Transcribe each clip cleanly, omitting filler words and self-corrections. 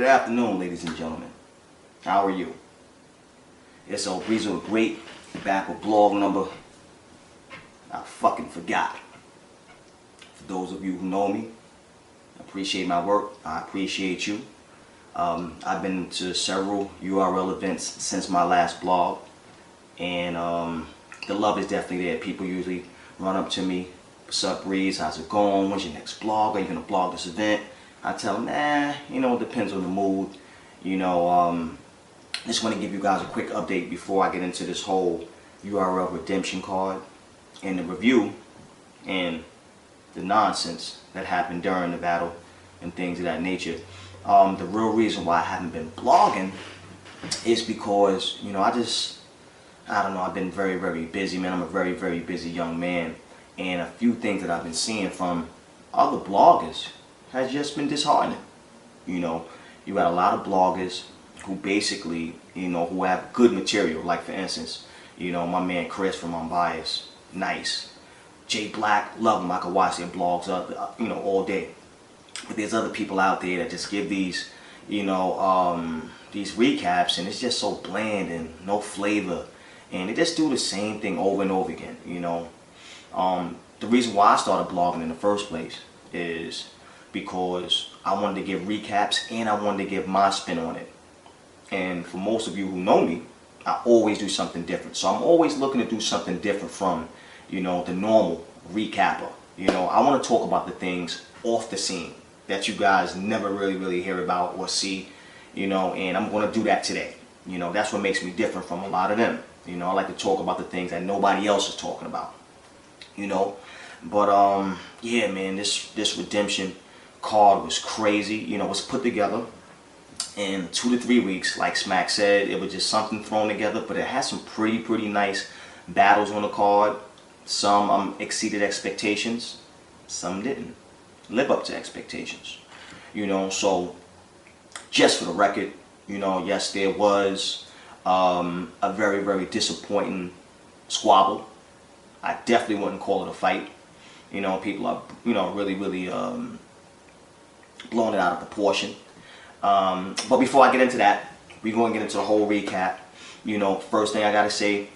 Good afternoon, ladies and gentlemen. How are you? It's old Breezo, great, back with blog number. I fucking forgot. For those of you who know me, I appreciate my work. I appreciate you. I've been to several URL events since my last blog, and the love is definitely there. People usually run up to me, "What's up, Breeze? How's it going? When's your next blog? Are you gonna blog this event?" I tell them, it depends on the mood. Just want to give you guys a quick update before I get into this whole URL redemption card and the review and the nonsense that happened during the battle and things of that nature. The real reason why I haven't been blogging is because, I don't know, I've been very, very busy, man. I'm a very, very busy young man. And a few things that I've been seeing from other bloggers has just been disheartening. You got a lot of bloggers who basically, who have good material. Like, for instance, my man Chris from Unbiased, nice. Jay Black, love him. I could watch their blogs all day. But there's other people out there that just give these, these recaps, and it's just so bland and no flavor. And they just do the same thing over and over again, The reason why I started blogging in the first place is because I wanted to give recaps and I wanted to give my spin on it. And for most of you who know me, I always do something different. So I'm always looking to do something different from, the normal recapper. I want to talk about the things off the scene that you guys never really hear about or see, and I'm going to do that today. That's what makes me different from a lot of them. I like to talk about the things that nobody else is talking about, But, yeah, man, this redemption card was crazy. It was put together in 2 to 3 weeks. Like Smack said, it was just something thrown together, but it had some pretty nice battles on the card. Some exceeded expectations, some didn't live up to expectations. So just for the record, yes, there was a very disappointing squabble. I definitely wouldn't call it a fight. People are really blowing it out of proportion. But before I get into that, we're going to get into the whole recap. First thing I gotta say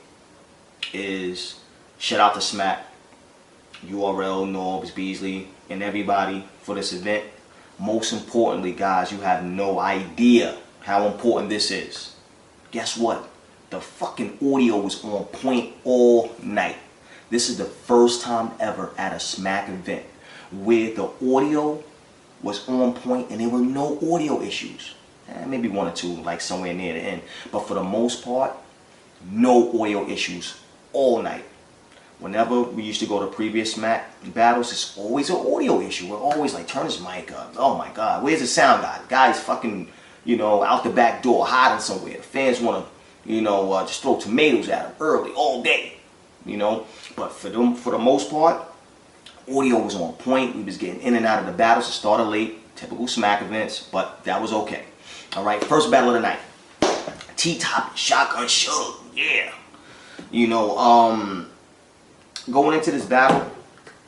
is shout out to Smack, URL, Norbs, Beasley, and everybody for this event. Most importantly, guys, you have no idea how important this is. Guess what? The fucking audio was on point all night. This is the first time ever at a Smack event where the audio was on point and there were no audio issues. Maybe one or two, like somewhere near the end. But for the most part, no audio issues all night. Whenever we used to go to previous Smack battles, it's always an audio issue. We're always like, turn his mic up. Oh my God, where's the sound guy? The guy's fucking, out the back door, hiding somewhere. The fans want to, just throw tomatoes at him early, all day. But for the most part, audio was on point. We was getting in and out of the battles. It started late, typical Smack events, but that was okay. All right, first battle of the night. T-Top, Shotgun Suge, yeah. Going into this battle,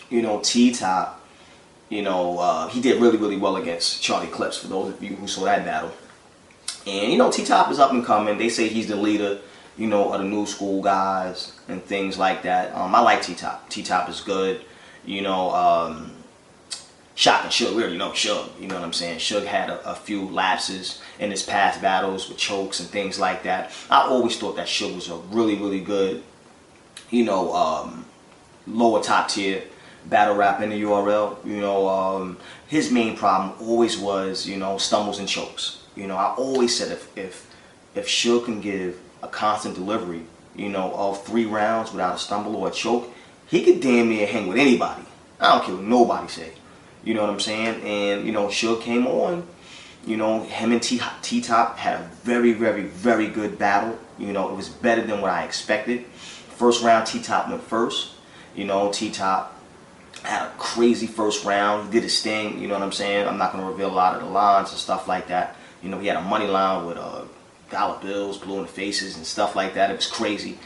T-Top, he did really well against Charlie Clips, for those of you who saw that battle. And, T-Top is up and coming. They say he's the leader, of the new school guys and things like that. I like T-Top. T-Top is good. Shotgun Suge, we already know Suge, you know what I'm saying? Suge had a few lapses in his past battles with chokes and things like that. I always thought that Suge was a really good, lower top tier battle rap in the URL. His main problem always was, stumbles and chokes. I always said if Suge can give a constant delivery, of 3 rounds without a stumble or a choke, he could damn near hang with anybody. I don't care what nobody say. You know what I'm saying? And, Suge came on. Him and T-Top had a very good battle. It was better than what I expected. First round, T-Top went first. T-Top had a crazy first round. He did his thing, you know what I'm saying? I'm not going to reveal a lot of the lines and stuff like that. He had a money line with dollar bills, blue in the faces and stuff like that. It was crazy.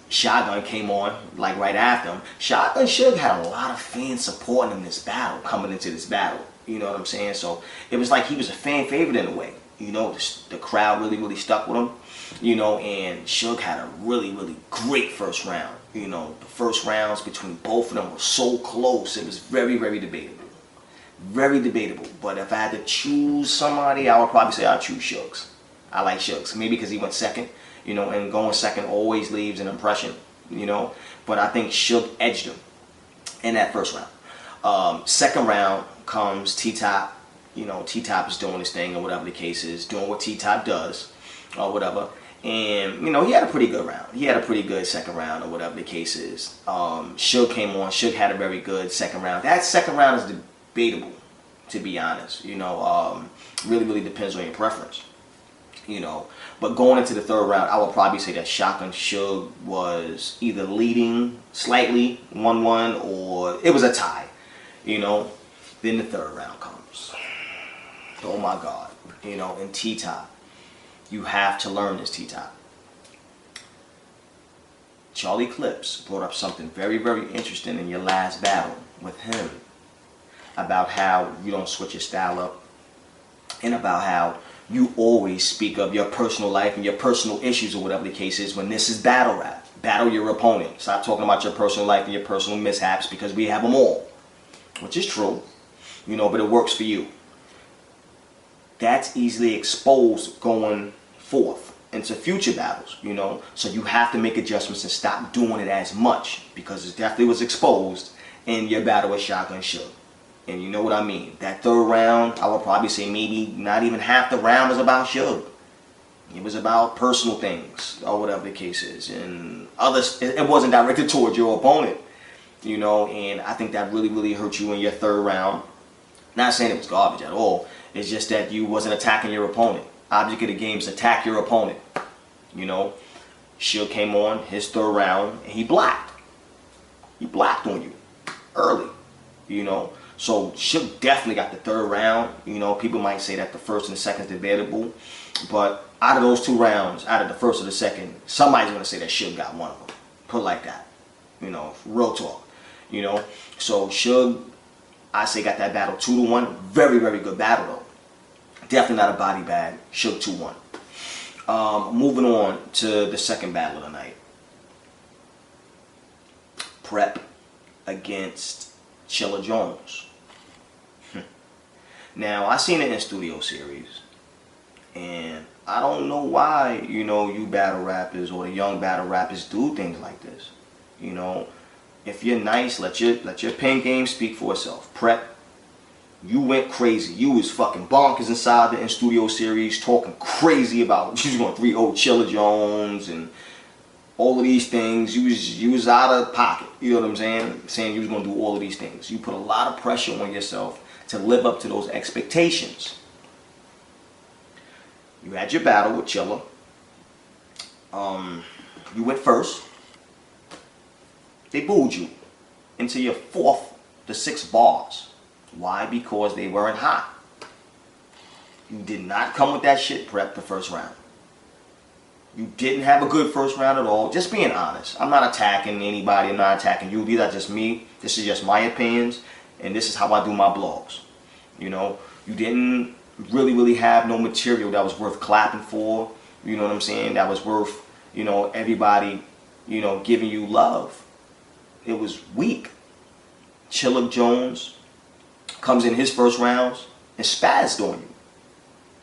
Shotgun came on like right after him. Shotgun Suge had a lot of fans supporting him in this battle, coming into this battle. You know what I'm saying? So it was like he was a fan favorite in a way. You know, the crowd really stuck with him. You know, and Suge had a really great first round. You know, the first rounds between both of them were so close. It was very debatable. Very debatable. But if I had to choose somebody, I would probably say I'd choose Suge. I like Suge. Maybe because he went second. You know, and going second always leaves an impression. You know, but I think Suge edged him in that first round. Second round comes T-Top. You know, T-Top is doing his thing or whatever the case is, doing what T-Top does or whatever. And, you know, he had a pretty good round. He had a pretty good second round or whatever the case is. Suge came on. Suge had a very good second round. That second round is debatable, to be honest. You know, really depends on your preference. You know, but going into the third round, I would probably say that Shotgun Suge was either leading slightly 1-1 or it was a tie. You know, then the third round comes. Oh my God. You know, and T-Top. You have to learn this, T-Top. Charlie Clips brought up something very interesting in your last battle with him about how you don't switch your style up and about how you always speak of your personal life and your personal issues or whatever the case is when this is battle rap. Battle your opponent. Stop talking about your personal life and your personal mishaps because we have them all. Which is true, you know, but it works for you. That's easily exposed going forth into future battles, you know. So you have to make adjustments and stop doing it as much because it definitely was exposed in your battle with Shotgun Suge. And you know what I mean. That third round, I would probably say maybe not even half the round was about Suge. It was about personal things or whatever the case is. And others, it wasn't directed towards your opponent, you know. And I think that really hurt you in your third round. Not saying it was garbage at all. It's just that you wasn't attacking your opponent. Object of the game is attack your opponent. You know, Suge came on his third round and he blocked. He blocked on you early, you know. So Suge definitely got the third round. You know, people might say that the first and the second is debatable. But out of those two rounds, out of the first or the second, somebody's going to say that Suge got one of them. Put it like that. You know, real talk. You know, so Suge, I say got that battle 2-1. Very good battle though. Definitely not a body bag. Suge 2-1. Moving on to the second battle of the night. Prep against Chilla Jones. Now, I seen it in studio series. And I don't know why, you know, you battle rappers or the young battle rappers do things like this. You know, if you're nice, let your pen game speak for itself. Prep. You went crazy. You was fucking bonkers inside the in-studio series, talking crazy about you was going 3-0 Chilla Jones and all of these things. You was out of pocket. You know what I'm saying? Saying you was going to do all of these things. You put a lot of pressure on yourself to live up to those expectations. You had your battle with Chilla. You went first. They booed you into your 4th to 6th bars. Why? Because they weren't hot. You did not come with that shit prep the first round. You didn't have a good first round at all. Just being honest. I'm not attacking anybody. I'm not attacking you. These are just me. This is just my opinions. And this is how I do my blogs. You know, you didn't really have no material that was worth clapping for. You know what I'm saying? That was worth, you know, everybody, you know, giving you love. It was weak. Chilla Jones comes in his first rounds and spazzed on you.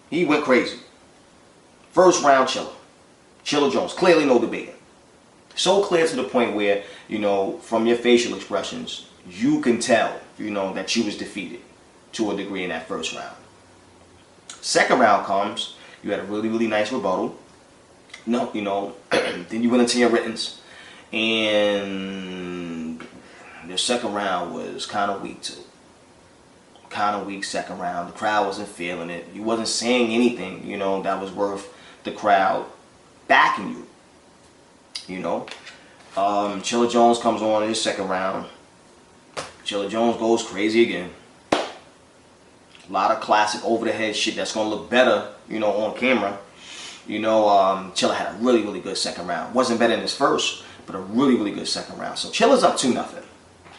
He went crazy. First round Chilla Jones, clearly no debating. So clear to the point where, you know, from your facial expressions, you can tell, you know, that you was defeated to a degree in that first round. Second round comes, you had a really nice rebuttal. No, you know, then you went into your writtens, and the second round was kind of weak too. Kind of weak second round. The crowd wasn't feeling it. You wasn't saying anything, you know, that was worth the crowd backing you. You know, Chilla Jones comes on in his second round. Chilla Jones goes crazy again. A lot of classic over the head shit that's gonna look better, you know, on camera. You know, Chilla had a really good second round. Wasn't better than his first, but a really good second round. So Chilla's up 2-0,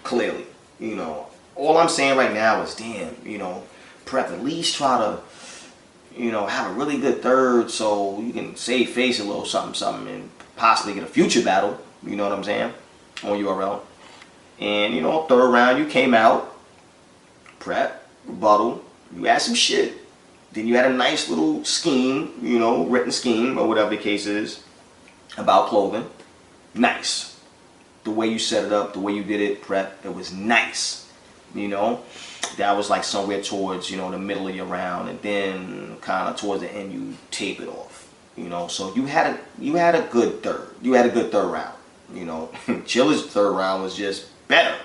clearly. You know, all I'm saying right now is, damn, you know, prep, at least try to, you know, have a really good third so you can save face a little something and possibly get a future battle, you know what I'm saying, on URL. And, you know, third round, you came out, prep, rebuttal, you had some shit. Then you had a nice little scheme, you know, written scheme or whatever the case is about clothing. Nice. The way you set it up, the way you did it, prep, it was nice. You know, that was like somewhere towards, you know, the middle of your round, and then kind of towards the end you tape it off. You know, so you had a good third. You had a good third round. You know, Chilla's third round was just better.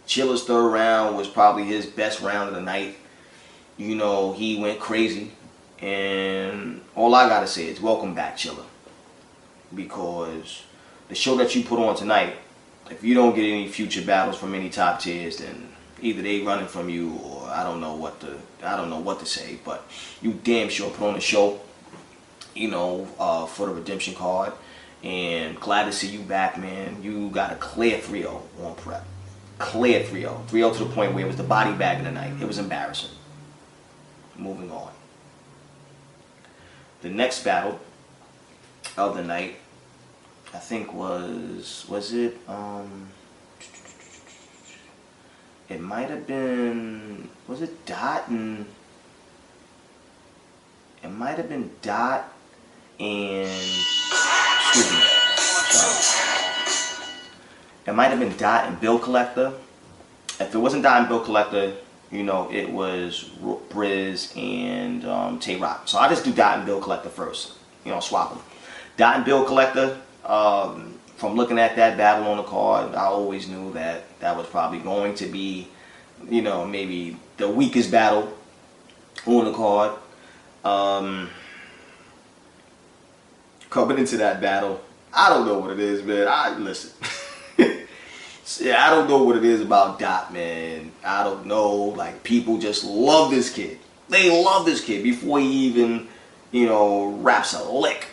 Chilla's third round was probably his best round of the night. You know, he went crazy, and all I gotta say is welcome back, Chilla, because the show that you put on tonight, if you don't get any future battles from any top tiers, then either they running from you or I don't know what to say, but you damn sure put on a show, you know, for the redemption card, and glad to see you back, man. You got a clear 3-0 on prep. Clear 3-0. 3-0 to the point where it was the body bag of the night. It was embarrassing. Moving on. The next battle of the night, I think was it it might have been, was it Dot and, it might have been Dot and, excuse me, sorry. It might have been Dot and Bill Collector. If it wasn't Dot and Bill Collector, you know, it was Briz and Tay Roc. So I just do Dot and Bill Collector first. You know, swap them. Dot and Bill Collector, from looking at that battle on the card, I always knew that that was probably going to be, you know, maybe the weakest battle on the card. Coming into that battle, I don't know what it is, man. Listen. Yeah, I don't know what it is about Dot, man. I don't know. Like, people just love this kid. They love this kid before he even, you know, raps a lick.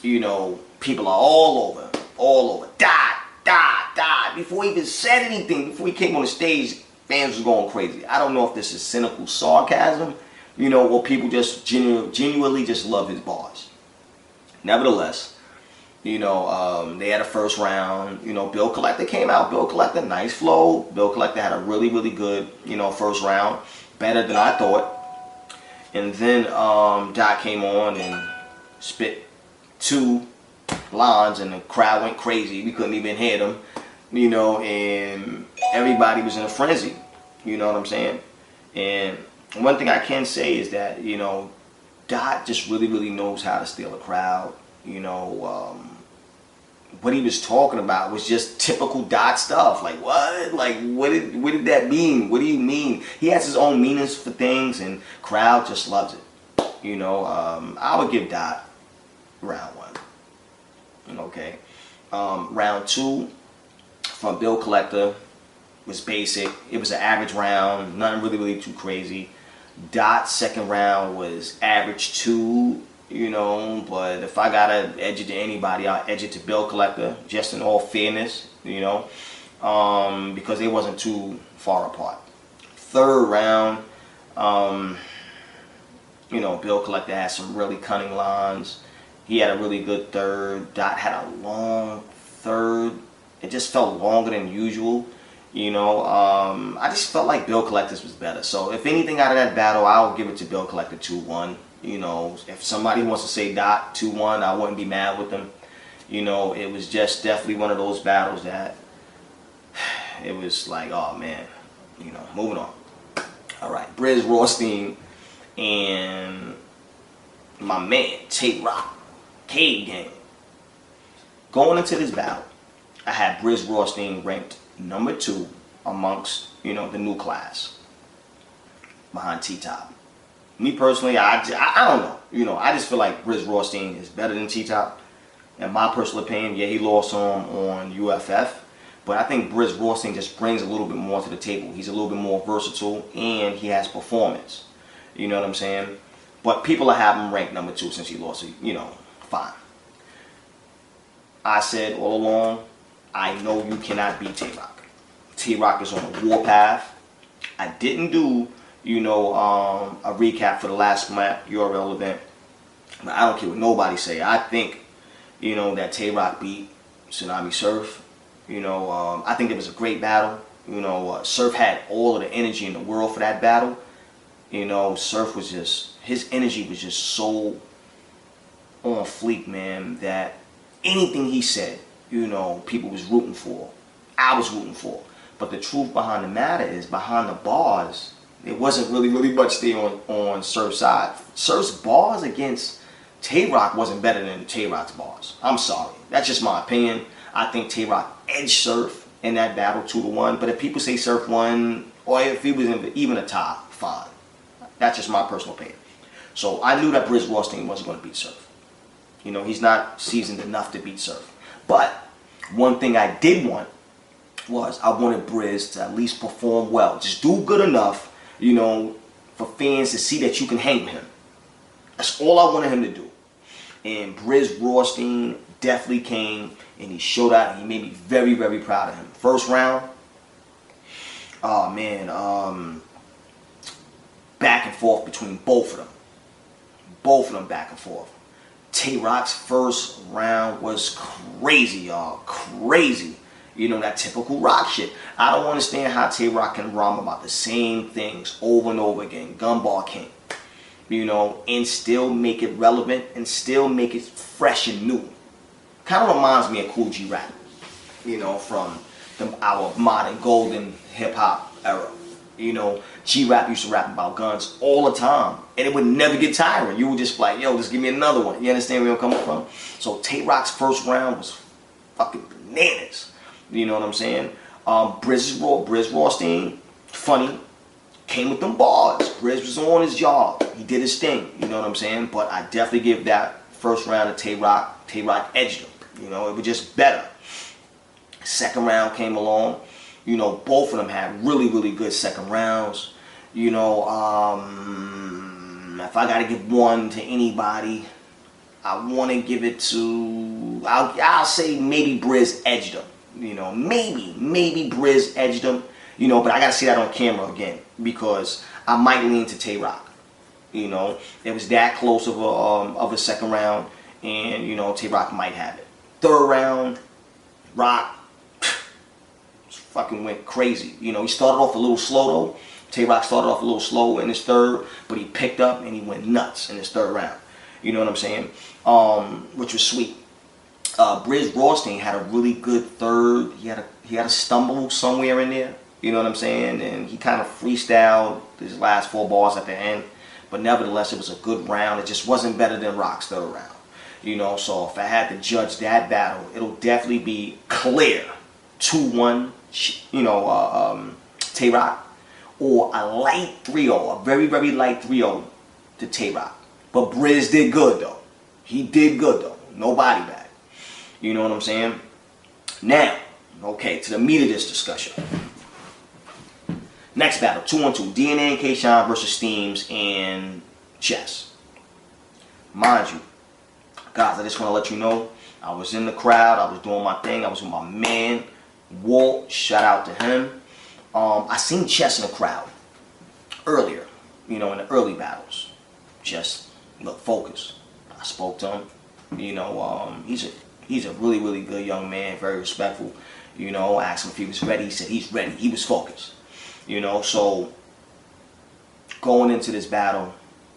You know, people are all over. Dot. Before he even said anything, before he came on the stage, fans was going crazy. I don't know if this is cynical sarcasm, you know, or people just genuinely just love his bars. Nevertheless, you know, they had a first round. You know, Bill Collector came out. Bill Collector, nice flow. Bill Collector had a really, really good, you know, first round. Better than I thought. And then Dot came on and spit 2 lines, and the crowd went crazy. We couldn't even hear them, you know, and everybody was in a frenzy. You know what I'm saying? And one thing I can say is that, you know, Dot just really, really knows how to steal a crowd. You know, what he was talking about was just typical Dot stuff. Like, what? Like, what did that mean? What do you mean? He has his own meanings for things, and crowd just loves it. You know, I would give Dot round 1. Okay. Round 2 from Bill Collector was basic. It was an average round. Nothing really too crazy. Dot's second round was average 2. You know, but if I gotta edge it to anybody, I'll edge it to Bill Collector, just in all fairness, you know, because they wasn't too far apart. Third round, you know, Bill Collector had some really cunning lines. He had a really good third. Dot had a long third. It just felt longer than usual. You know, I just felt like Bill Collector's was better. So if anything out of that battle, I'll give it to Bill Collector 2-1. You know, if somebody wants to say Dot 2-1, I wouldn't be mad with them. You know, it was just definitely one of those battles that it was like, oh man, you know, moving on. All right, Briz Rawsteen and my man Tay Roc, Cave Gang. Going into this battle, I had Briz Rawsteen ranked number 2 amongst, you know, the new class behind T-Top. Me personally, I don't know. You know, I just feel like Briz Rawsteen is better than T-Top. In my personal opinion, yeah, he lost on UFF. But I think Briz Rawsteen just brings a little bit more to the table. He's a little bit more versatile, and he has performance. You know what I'm saying? But people have him ranked number 2 since he lost. You know, fine. I said all along, I know you cannot beat Tay Roc. Tay Roc is on a warpath. I didn't do a recap for the last SMAC URL event. But I don't care what nobody say. I think, that Tay Roc beat Tsunami Surf. I think it was a great battle. Surf had all of the energy in the world for that battle. Surf was just, his energy was just so on fleek, man, that anything he said, people was rooting for. I was rooting for. But the truth behind the matter is, behind the bars, there wasn't really much there on Surf's side. Surf's bars against Tay Roc wasn't better than Tay Roc's bars. I'm sorry. That's just my opinion. I think Tay Roc edged Surf in that battle 2-1. But if people say Surf won, or if he was even a tie, fine. That's just my personal opinion. So I knew that Briz Rawsteen wasn't going to beat Surf. He's not seasoned enough to beat Surf. But one thing I did want was I wanted Briz to at least perform well. Just do good enough, for fans to see that you can hang with him. That's all I wanted him to do. And Briz Rawsteen definitely came and he showed out, and he made me very proud of him. First round, oh man, back and forth between both of them. Both of them back and forth. Tay Roc's first round was crazy, y'all. Crazy. That typical Roc shit. I don't understand how Tay Roc can rhyme about the same things over and over again. Gumball King. And still make it relevant and still make it fresh and new. Kind of reminds me of Cool G Rap. From our modern golden hip hop era. G-Rap used to rap about guns all the time. And it would never get tiring. You would just be like, yo, just give me another one. You understand where I'm coming from? So Tay Roc's first round was fucking bananas. You know what I'm saying? Briz Rawsteen, funny, came with them bars. Briz was on his job. He did his thing. You know what I'm saying? But I definitely give that first round to Tay Roc. Tay Roc edged him. It was just better. Second round came along. Both of them had really good second rounds. If I got to give one to anybody, I want to give it to, I'll say maybe Briz edged him. Maybe Briz edged him. But I got to see that on camera again, because I might lean to Tay Roc. It was that close of a second round, and Tay Roc might have it. Third round, Roc fucking went crazy. He started off a little slow though. Tay Roc started off a little slow in his third, but he picked up and he went nuts in his third round. You know what I'm saying? Which was sweet. Briz Rawsteen had a really good third. He had a stumble somewhere in there. You know what I'm saying? And he kind of freestyled his last 4 bars at the end. But nevertheless, it was a good round. It just wasn't better than Roc's third round. So if I had to judge that battle, it'll definitely be clear 2-1. Tay Roc, or a light 3-0, a very light 3-0 to Tay Roc. But Briz did good though. He did good though. No body bag. You know what I'm saying? Now, okay, to the meat of this discussion. Next battle, 2-on-2, DNA and K-Shine versus Steams and Chess. Mind you, guys, I just want to let you know, I was in the crowd, I was doing my thing, I was with my man, Walt, shout out to him. I seen Chess in the crowd earlier, in the early battles. Chess looked focused. I spoke to him. He's a really good young man, very respectful. I asked him if he was ready. He said he's ready. He was focused. So going into this battle,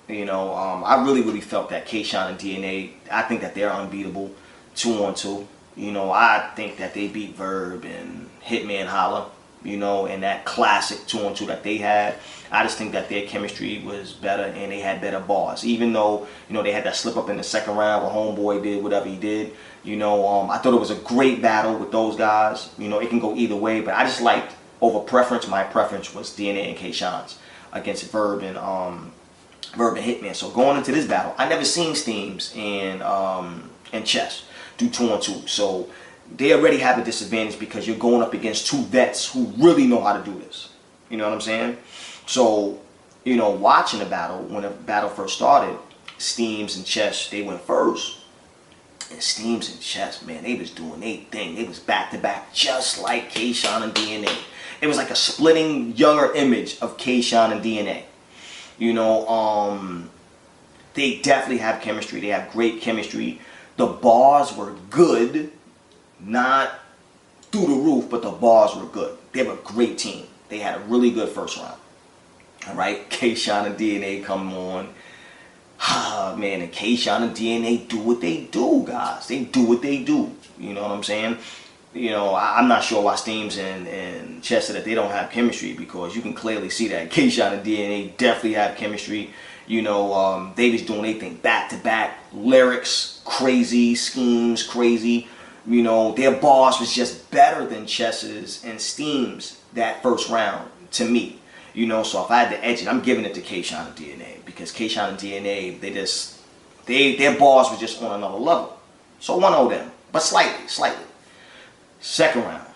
I really felt that K-Shine and DNA, I think that they're unbeatable 2-on-2. I think that they beat Verb and Hitman Holla, and that classic 2-on-2 that they had. I just think that their chemistry was better and they had better bars. Even though, they had that slip up in the second round where Homeboy did whatever he did. I thought it was a great battle with those guys. It can go either way, but I just liked, over preference, my preference was DNA and K-Shine's against Verb and Hitman. So going into this battle, I never seen Steams and Chess do 2-on-2. So they already have a disadvantage because you're going up against 2 vets who really know how to do this. You know what I'm saying? So, watching the battle, when the battle first started, Steams and Chess, they went first. And Steams and Chess, man, they was doing their thing. They was back to back just like K-Shine and DNA. It was like a splitting younger image of K-Shine and DNA. You know, they definitely have chemistry. They have great chemistry. The bars were good, not through the roof, but the bars were good. They have a great team. They had a really good first round. All right, K-Shine and DNA come on. Ah, man, and K-Shine and DNA do what they do, guys. They do what they do. You know what I'm saying? You know, I'm not sure why Steams and Chester that they don't have chemistry, because you can clearly see that K-Shine and DNA definitely have chemistry. You know, they was doing their thing back to back. Lyrics, crazy. Schemes, crazy. You know, their bars was just better than Chester's and Steam's that first round, to me. You know, so if I had to edge it, I'm giving it to K-Shine and DNA, because K-Shine and DNA, their bars were just on another level. So 1-0 them, but slightly. Second round,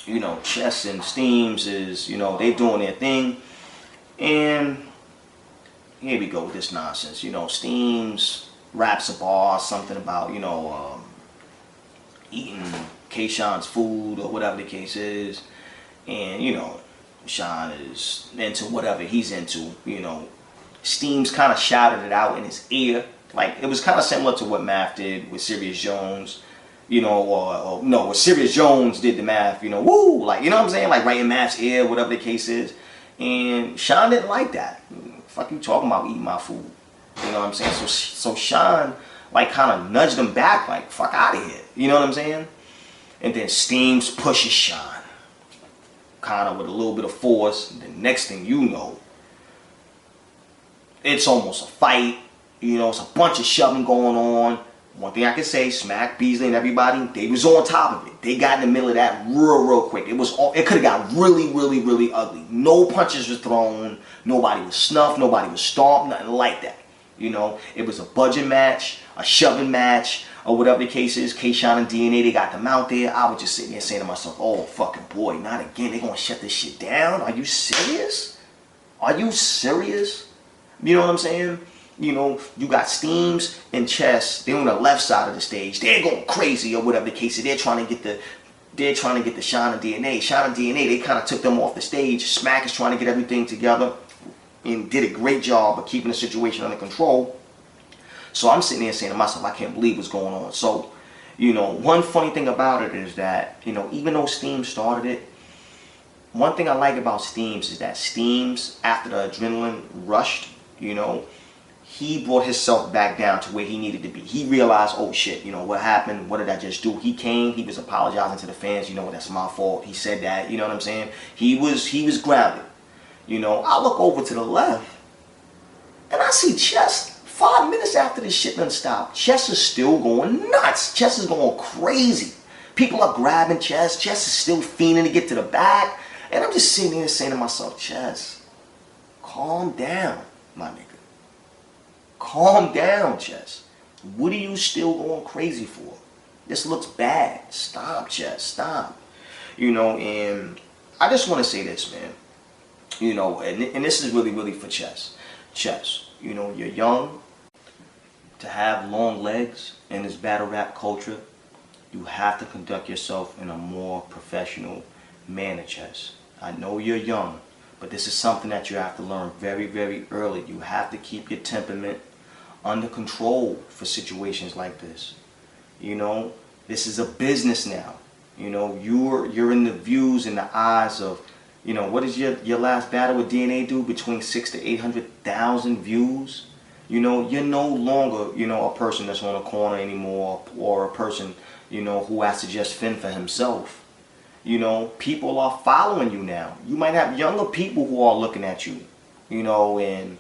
you know, Chess and Steams is, you know, they doing their thing. And here we go with this nonsense. You know, Steams raps a bar, something about, you know, eating K-Shine's food or whatever the case is. And, you know, Sean is into whatever he's into. You know, Steams kind of shouted it out in his ear. Like, it was kind of similar to what Math did with Serious Jones. You know, or no, what Serious Jones did to Math, you know, woo, like, you know what I'm saying? Like, right in Math's ear, whatever the case is. And Sean didn't like that. Fuck you talking about eating my food. You know what I'm saying? So Sean, like, kind of nudged him back, like, fuck out of here. You know what I'm saying? And then Steams pushes Sean, kind of with a little bit of force. And the next thing you know, it's almost a fight. You know, it's a bunch of shoving going on. One thing I can say, Smack, Beasley, and everybody, they was on top of it. They got in the middle of that real quick. It could have got really ugly. No punches were thrown. Nobody was snuffed. Nobody was stomped. Nothing like that. You know, it was a budget match, a shoving match, or whatever the case is. K-Shine and DNA, they got them out there. I was just sitting there saying to myself, oh, fucking boy, not again. They gonna shut this shit down? Are you serious? Are you serious? You know what I'm saying? You know, you got Steams and Chess. They're on the left side of the stage. They're going crazy or whatever the case is. They're trying to get the Shine and DNA. Shine and DNA, they kind of took them off the stage. Smack is trying to get everything together and did a great job of keeping the situation under control. So I'm sitting there saying to myself, I can't believe what's going on. So, you know, one funny thing about it is that, you know, even though Steams started it, one thing I like about Steams is that Steams, after the adrenaline rushed, you know, he brought himself back down to where he needed to be. He realized, oh shit, you know, what happened? What did I just do? He came, he was apologizing to the fans, you know, that's my fault. He said that, you know what I'm saying? He was grounded. You know, I look over to the left and I see Chess 5 minutes after this shit done stopped. Chess is still going nuts. Chess is going crazy. People are grabbing Chess. Chess is still fiending to get to the back. And I'm just sitting there saying to myself, Chess, calm down, my nigga. Calm down, Chess. What are you still going crazy for? This looks bad. Stop, Chess. Stop. You know, and I just want to say this, man. You know, and this is really for Chess. Chess, you know, you're young. To have long legs in this battle rap culture, you have to conduct yourself in a more professional manner, Chess. I know you're young, but this is something that you have to learn very early. You have to keep your temperament under control for situations like this. You know, this is a business now. You know, you're in the views and the eyes of, you know, what is your last battle with DNA do? Between 600,000 to 800,000 views. You know, you're no longer, you know, a person that's on a corner anymore, or a person, you know, who has to just fend for himself. You know, people are following you now. You might have younger people who are looking at you, you know, and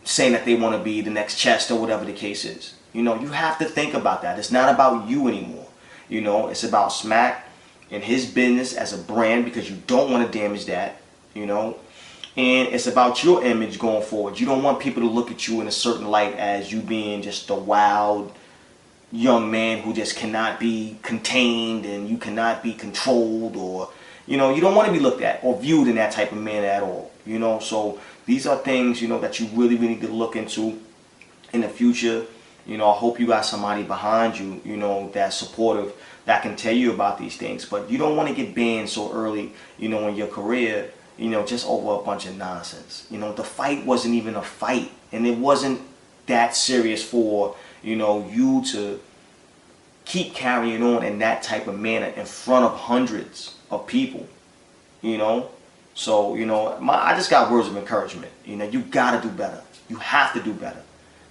saying that they want to be the next Chest or whatever the case is. You know, you have to think about that. It's not about you anymore. You know, it's about Smack and his business as a brand, because you don't want to damage that, you know. And it's about your image going forward. You don't want people to look at you in a certain light as you being just a wild young man who just cannot be contained and you cannot be controlled, or, you know, you don't want to be looked at or viewed in that type of manner at all. You know, so these are things, you know, that you really need to look into in the future. You know, I hope you got somebody behind you, you know, that's supportive, that can tell you about these things. But you don't want to get banned so early, you know, in your career, you know, just over a bunch of nonsense. You know, the fight wasn't even a fight, and it wasn't that serious for, you know, you to keep carrying on in that type of manner in front of hundreds of people, you know. So, you know, I just got words of encouragement. You know, you gotta do better. You have to do better.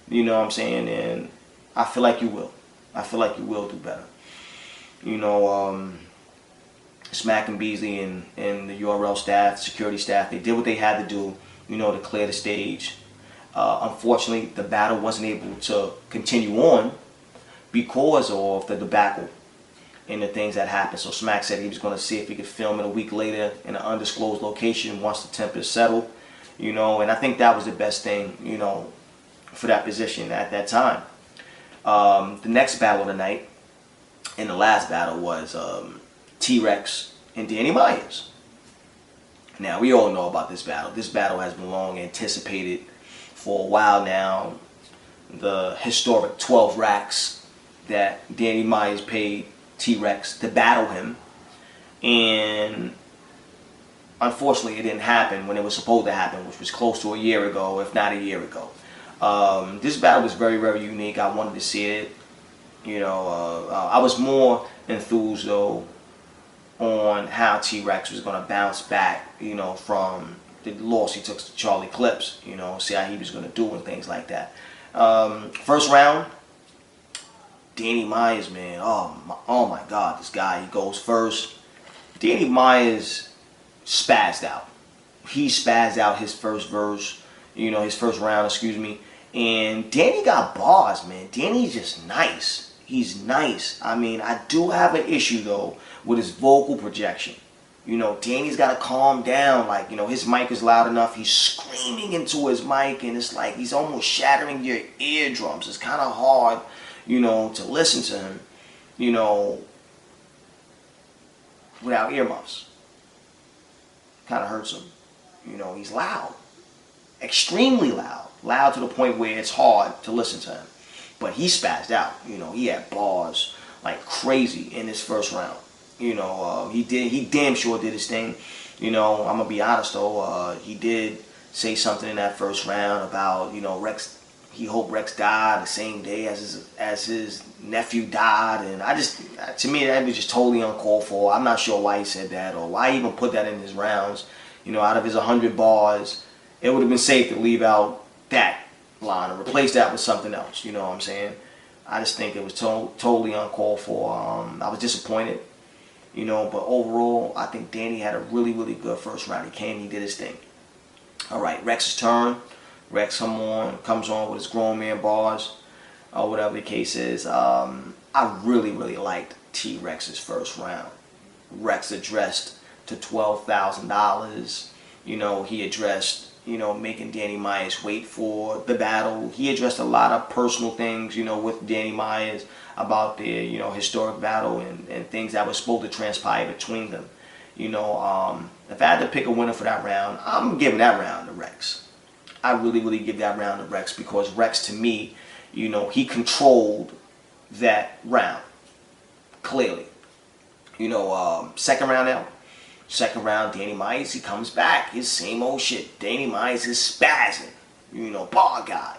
You know what I'm saying? And I feel like you will. I feel like you will do better. You know, Smack and Beasley and the URL staff, security staff, they did what they had to do, you know, to clear the stage. Unfortunately, the battle wasn't able to continue on because of the debacle and the things that happened. So Smack said he was going to see if he could film it a week later in an undisclosed location once the tempest settled, you know, and I think that was the best thing, you know, for that position at that time. The next battle of the night, and the last battle, was Tay Roc and Danny Myers. Now, we all know about this battle. This battle has been long anticipated for a while now. The historic 12 racks that Danny Myers paid Tay Roc to battle him, and unfortunately it didn't happen when it was supposed to happen, which was close to a year ago, if not a year ago. This battle was very, very unique. I wanted to see it. You know, I was more enthused though on how Tay Roc was going to bounce back, you know, from the loss he took to Charlie Clips, you know, see how he was going to do and things like that. First round, Danny Myers, man, oh my God, this guy, he goes first. Danny Myers spazzed out. He spazzed out his first verse, you know, his first round, excuse me. And Danny got bars, man. Danny's just nice. He's nice. I mean, I do have an issue, though, with his vocal projection. You know, Danny's got to calm down. Like, you know, his mic is loud enough. He's screaming into his mic, and it's like he's almost shattering your eardrums. It's kind of hard, you know, to listen to him, you know, without earmuffs. Kind of hurts him. You know, he's loud. Extremely loud. Loud to the point where it's hard to listen to him. But he spazzed out. You know, he had bars like crazy in his first round. You know, he damn sure did his thing. You know, I'm gonna be honest though, he did say something in that first round about, you know, Rex. He hoped Rex died the same day as his nephew died, and to me that was just totally uncalled for. I'm not sure why he said that or why he even put that in his rounds. You know, out of his 100 bars, it would have been safe to leave out that line and replace that with something else. You know what I'm saying? I just think it was totally uncalled for. I was disappointed. You know, but overall, I think Danny had a really, really good first round. He came, he did his thing. All right, Rex's turn. Rex comes on with his grown man bars, or whatever the case is. I really, really liked Tay Roc's first round. Rex addressed to $12,000. You know, he addressed, you know, making Danny Myers wait for the battle. He addressed a lot of personal things, you know, with Danny Myers about their, you know, historic battle and things that were supposed to transpire between them. You know, if I had to pick a winner for that round, I'm giving that round to Rex. I really, really give that round to Rex because Rex, to me, you know, he controlled that round clearly. You know, second round now. Second round, Danny Myers, he comes back. His same old shit. Danny Myers is spazzing. You know, bar guy.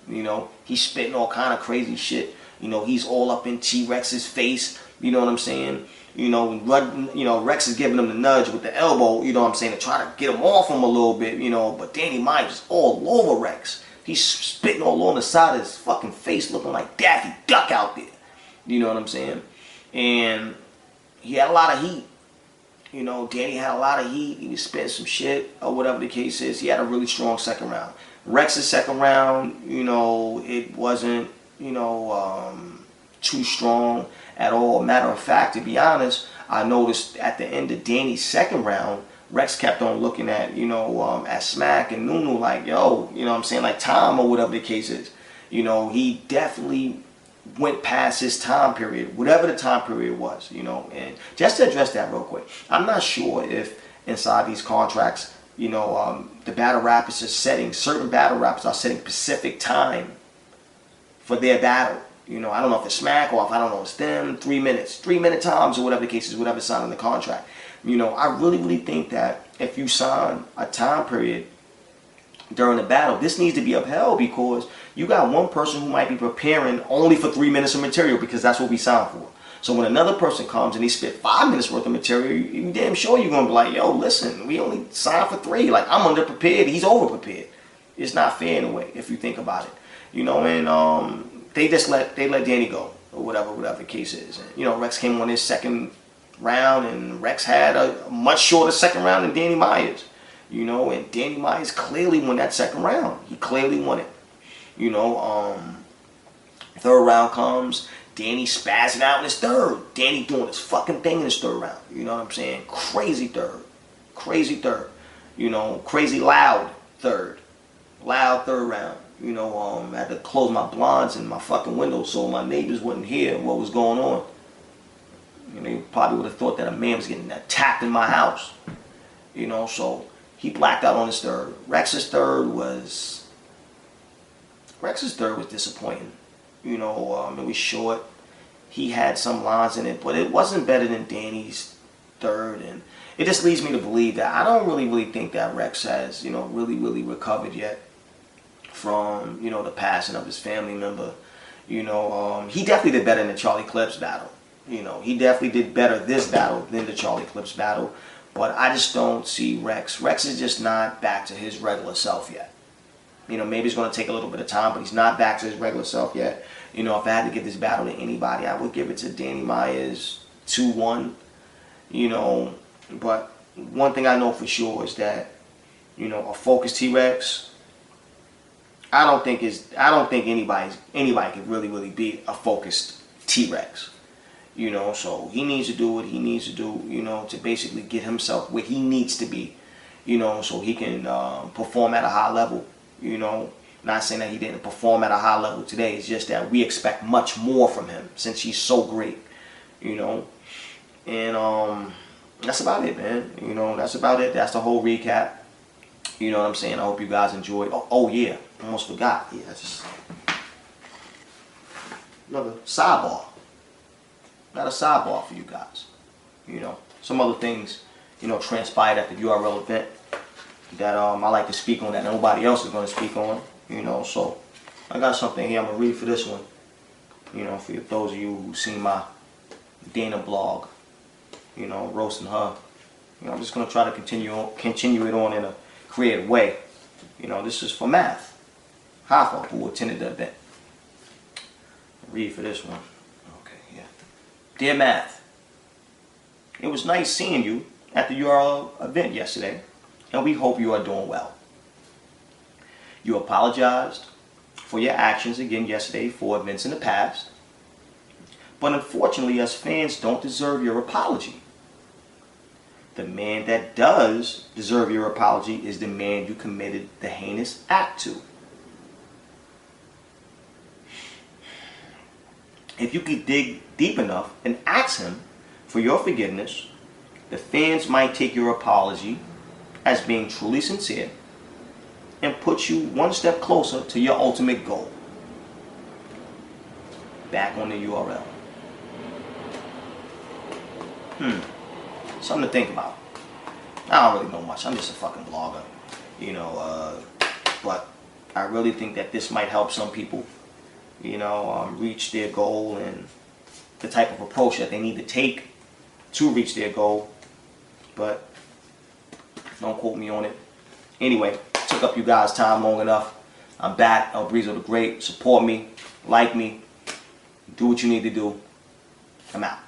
You know, he's spitting all kind of crazy shit. You know, he's all up in Tay Roc's face. You know what I'm saying? You know, Rex is giving him the nudge with the elbow, you know what I'm saying, to try to get him off him a little bit, you know. But Danny Myers is all over Rex. He's spitting all on the side of his fucking face, looking like Daffy Duck out there. You know what I'm saying? And he had a lot of heat. You know, Danny had a lot of heat. He was spitting some shit, or whatever the case is. He had a really strong second round. Rex's second round, you know, it wasn't, you know, too strong at all. Matter of fact, to be honest, I noticed at the end of Danny's second round, Rex kept on looking at, you know, at Smack and Nunu like, yo, you know what I'm saying, like time or whatever the case is. You know, he definitely went past his time period, whatever the time period was, you know. And just to address that real quick, I'm not sure if inside these contracts, you know, the battle rappers are setting, certain battle rappers are setting specific time for their battle. You know, I don't know if it's Smack or if I don't know it's them. 3 minutes, 3-minute times or whatever the case is, whatever signed in the contract. You know, I really think that if you sign a time period during the battle, this needs to be upheld, because you got one person who might be preparing only for 3 minutes of material because that's what we signed for. So when another person comes and they spit 5 minutes worth of material, you damn sure you're going to be like, yo, listen, we only signed for 3. Like, I'm underprepared, he's overprepared. It's not fair in a way, if you think about it. You know, and they let Danny go, or whatever the case is. And, you know, Rex came on his second round, and Rex had a much shorter second round than Danny Myers. You know, and Danny Myers clearly won that second round. He clearly won it. You know, third round comes, Danny spazzing out in his third. Danny doing his fucking thing in his third round. You know what I'm saying? Crazy third. Crazy third. You know, crazy loud third. Loud third round. You know, I had to close my blinds and my fucking windows so my neighbors wouldn't hear what was going on. You know, they probably would have thought that a man was getting attacked in my house. You know, so he blacked out on his third. Rex's third was disappointing. You know, it was short. He had some lines in it, but it wasn't better than Danny's third. And it just leads me to believe that I don't really think that Rex has, you know, really recovered yet from, you know, the passing of his family member. You know, he definitely did better in the Charlie Clips battle. You know, he definitely did better this battle than the Charlie Clips battle. But I just don't see Rex. Rex is just not back to his regular self yet. You know, maybe it's going to take a little bit of time, but he's not back to his regular self yet. You know, if I had to give this battle to anybody, I would give it to Danny Myers 2-1. You know, but one thing I know for sure is that, you know, a focused T-Rex, I don't think anybody could really beat a focused T-Rex. You know, so he needs to do what he needs to do, you know, to basically get himself where he needs to be, you know, so he can perform at a high level, you know. Not saying that he didn't perform at a high level today. It's just that we expect much more from him since he's so great, you know. And that's about it, man. You know, that's about it. That's the whole recap. You know what I'm saying? I hope you guys enjoyed. Oh yeah, almost forgot. Yeah, just another sidebar. Not a sidebar for you guys. You know, some other things, you know, transpired at the URL event that I like to speak on that nobody else is going to speak on. You know, so I got something here I'm going to read for this one. You know, for those of you who've seen my Dana blog, you know, roasting her. You know, I'm just going to try to continue it on in a creative way. You know, this is for Math Hoffa, who attended the event. I'll read for this one. Okay, yeah. Dear Math, it was nice seeing you at the URL event yesterday, and we hope you are doing well. You apologized for your actions again yesterday for events in the past, but unfortunately us fans don't deserve your apology. The man that does deserve your apology is the man you committed the heinous act to. If you could dig deep enough and ask him for your forgiveness, the fans might take your apology as being truly sincere and put you one step closer to your ultimate goal. Back on the URL. Something to think about. I don't really know much. I'm just a fucking blogger. You know, but I really think that this might help some people, you know, reach their goal and the type of approach that they need to take to reach their goal. But don't quote me on it. Anyway, took up you guys' time long enough. I'm back. Breezo the Great. Support me. Like me. Do what you need to do. I'm out.